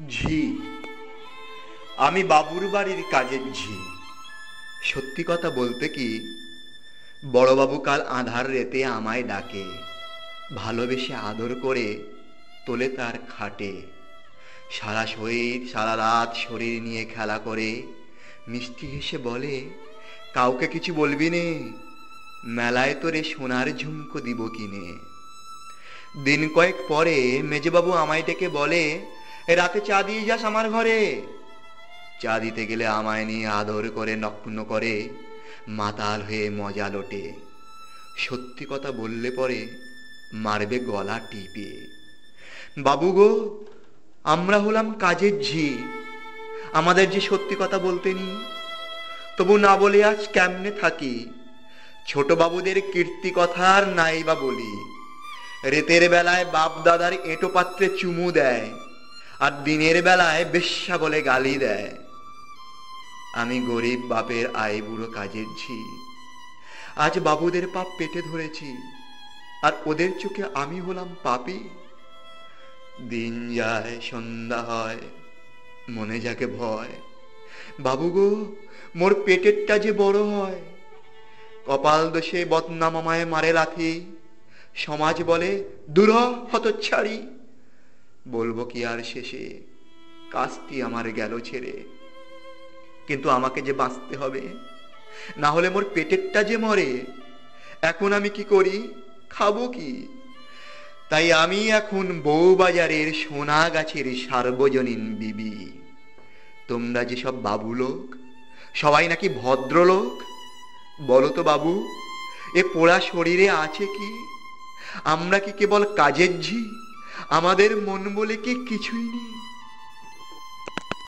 ঝি। আমি বাবুর বাড়ির কাজের ঝি। সত্যি কথা বলতে কি, বড়বাবু কাল আঁধার রেতে আমায় ডাকে, ভালোবেসে আদর করে তোলে তার খাটে। সারা শরীর সারা রাত শরীর নিয়ে খেলা করে মিষ্টি হেসে বলে, কাউকে কিছু বলবি নে, মেলায় তোরে সোনার ঝুমকো দিব কিনে। দিন কয়েক পরে মেজবাবু আমায় ডেকে বলে, রাতে চা দিয়ে যাস আমার ঘরে। চা দিতে গেলে আমায় নিয়ে আদর করে নগ্ন করে, মাতাল হয়ে মজা লোটে। সত্যি কথা বললে পরে মারবে গলা টিপে। বাবু গো, আমরা হলাম কাজের ঝি, আমাদের যে সত্যি কথা বলতে নি, তবু না বলে আজ কেমনে থাকি। ছোট বাবুদের কীর্তি কথা আর নাই বা বলি। রেতের বেলায় বাপ দাদার এঁটো পাত্রে চুমু দেয়, আর দিনের বেলায় বেশ্যা বলে গালি দেয়। আমি গরিব বাপের আইবুড়ো কাজের ঝি, আজ বাবুদের পাপ পেটে ধরেছি, আর ওদের চোখে আমি হলাম পাপী। দিন যায় সন্ধ্যা হয়, মনে যাকে ভয়, বাবু গো মোর পেটেরটা যে বড় হয়। কপাল দোষে বদনাম আমায় মারে লাথি, সমাজ বলে দূর হ হতচ্ছাড়ি। বলবো কি আর শেষে, কাজটি আমার গেল ছেড়ে। কিন্তু আমাকে যে বাঁচতে হবে, না হলে মোর পেটেরটা যে মরে। এখন আমি কি করি, খাবো কি? তাই আমি এখন বউবাজারের সোনা গাছের সার্বজনীন বিবি। তোমরা যেসব বাবু লোক, সবাই নাকি ভদ্রলোক। বলো তো বাবু, এ পোড়া শরীরে আছে কি? আমরা কি কেবল কাজের ঝি? আমাদের মন বলে কি কিছুই নেই?